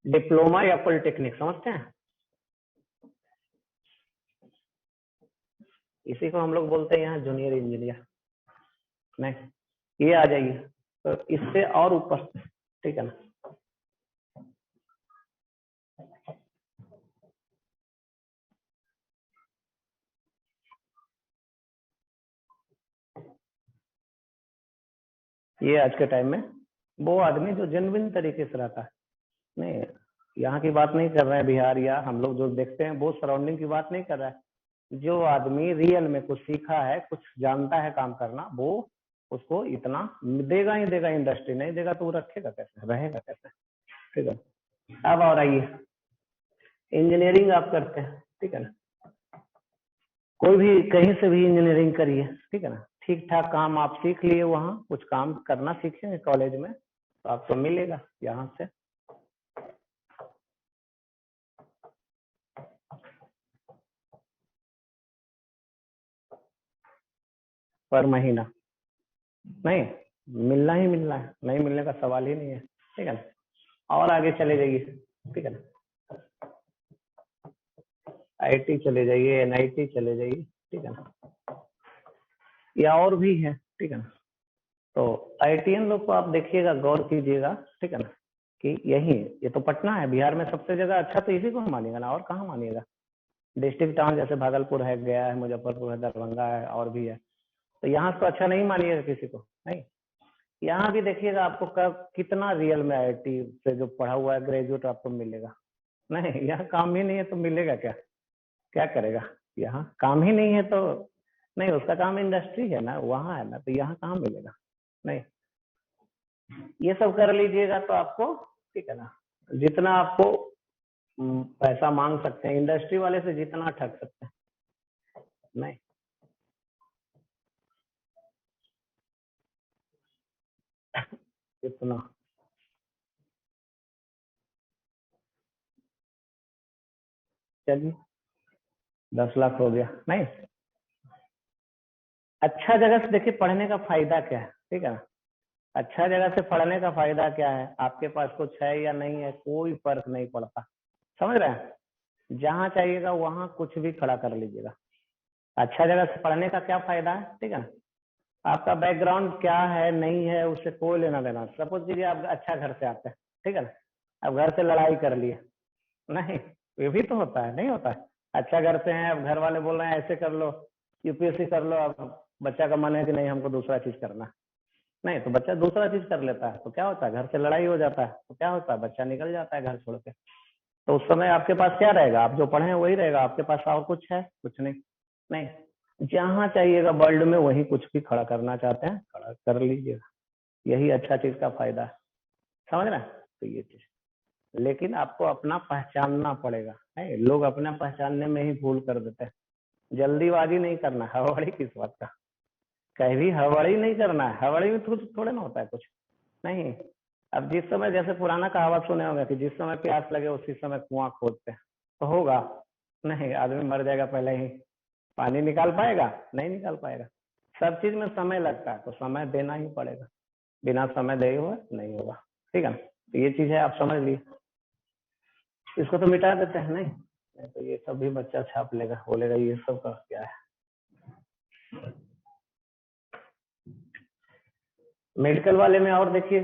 डिप्लोमा या पॉलिटेक्निक समझते हैं, इसी को हम लोग बोलते हैं यहाँ जूनियर इंजीनियर, नहीं। ये आ जाइए, तो इससे और ऊपर, ठीक है ना। ये आज के टाइम में वो आदमी जो जेन्युइन तरीके से रहता है, नहीं। यहाँ की बात नहीं कर रहे हैं बिहार या हम लोग जो देखते हैं वो सराउंडिंग की बात नहीं कर रहा है, जो आदमी रियल में कुछ सीखा है, कुछ जानता है काम करना, वो उसको इतना देगा ही देगा, इंडस्ट्री नहीं देगा तो वो रखेगा कैसे, रहेगा कैसे, ठीक है। अब और आइए, इंजीनियरिंग आप करते हैं, ठीक है ना, कोई भी कहीं से भी इंजीनियरिंग करिए, ठीक है ना, ठीक ठाक काम आप सीख लिए, वहाँ कुछ काम करना सीखेंगे कॉलेज में तो आपको मिलेगा यहाँ से पर महीना, नहीं। मिलना ही मिलना है, नहीं मिलने का सवाल ही नहीं है, ठीक है ना। और आगे चले जाइए, ठीक है ना, IT चले जाइए, NIT चले जाइए, ठीक है ना, या और भी है, ठीक है ना। तो ITN लोग को आप देखिएगा, गौर कीजिएगा, ठीक है ना, कि यही ये तो पटना है, बिहार में सबसे जगह अच्छा तो इसी को मानिएगा ना, और कहाँ मानिएगा। डिस्ट्रिक्ट टाउन जैसे भागलपुर है, गया है, मुजफ्फरपुर है, दरभंगा है, और भी है, तो यहाँ तो अच्छा नहीं मानिएगा किसी को, नहीं। यहाँ भी देखिएगा आपको कब कितना रियल में आईआईटी से जो पढ़ा हुआ है ग्रेजुएट आपको मिलेगा, नहीं। यहाँ काम ही नहीं है तो मिलेगा क्या, क्या करेगा। यहाँ काम ही नहीं है तो नहीं, उसका काम इंडस्ट्री है ना, वहाँ है ना, तो यहाँ कहाँ मिलेगा, नहीं। ये सब कर लीजिएगा तो आपको, ठीक है ना, जितना आपको पैसा मांग सकते हैं इंडस्ट्री वाले से, जितना ठग सकते हैं, नहीं। इतना चलिए 10 लाख हो गया, नहीं। अच्छा जगह से देखिए पढ़ने का फायदा क्या है, ठीक है ना। अच्छा जगह से पढ़ने का फायदा क्या है, आपके पास कुछ है या नहीं है कोई फर्क नहीं पड़ता, समझ रहे हैं। जहां चाहिएगा वहां कुछ भी खड़ा कर लीजिएगा। अच्छा जगह से पढ़ने का क्या फायदा है, ठीक है ना। आपका बैकग्राउंड क्या है नहीं है उससे कोई लेना देना। सपोज कीजिए आप अच्छा घर से आते हैं, ठीक है ना, अब घर से लड़ाई कर लिए, नहीं, ये भी तो होता है, नहीं होता है। अच्छा घर से हैं, अब घर वाले बोल रहे हैं ऐसे कर लो, यूपीएससी कर लो, अब बच्चा का मन है कि नहीं हमको दूसरा चीज करना, नहीं, तो बच्चा दूसरा चीज कर लेता है, तो क्या होता है, घर से लड़ाई हो जाता है, तो क्या होता है, बच्चा निकल जाता है घर छोड़ के। तो उस समय आपके पास क्या रहेगा, आप जो पढ़े हैं वही रहेगा आपके पास, और कुछ है, कुछ नहीं, नहीं। जहां चाहिएगा वर्ल्ड में वही कुछ भी खड़ा करना चाहते हैं खड़ा कर लीजिएगा, यही अच्छा चीज का फायदा है, समझ रहे हैं। तो ये चीज, लेकिन आपको अपना पहचानना पड़ेगा, है लोग अपना पहचानने में ही भूल कर देते हैं। जल्दीबाजी नहीं करना, हड़बड़ी किस बात का, कभी हड़बड़ी नहीं करना है, हड़बड़ी में थोड़े ना होता है कुछ, नहीं। अब जिस समय, जैसे पुराना कहावत सुने होंगे कि जिस समय प्यास लगे उसी समय कुआं खोदते हैं, तो होगा, नहीं, आदमी मर जाएगा पहले ही, पानी निकाल पाएगा, नहीं निकाल पाएगा। सब चीज में समय लगता है, तो समय देना ही पड़ेगा, बिना समय दे हुआ नहीं होगा, ठीक है ना। तो ये चीज है, आप समझ लीजिए। इसको तो मिटा देते हैं, नहीं तो ये सब भी बच्चा छाप लेगा, बोलेगा ये सब का क्या है। मेडिकल वाले में और देखिए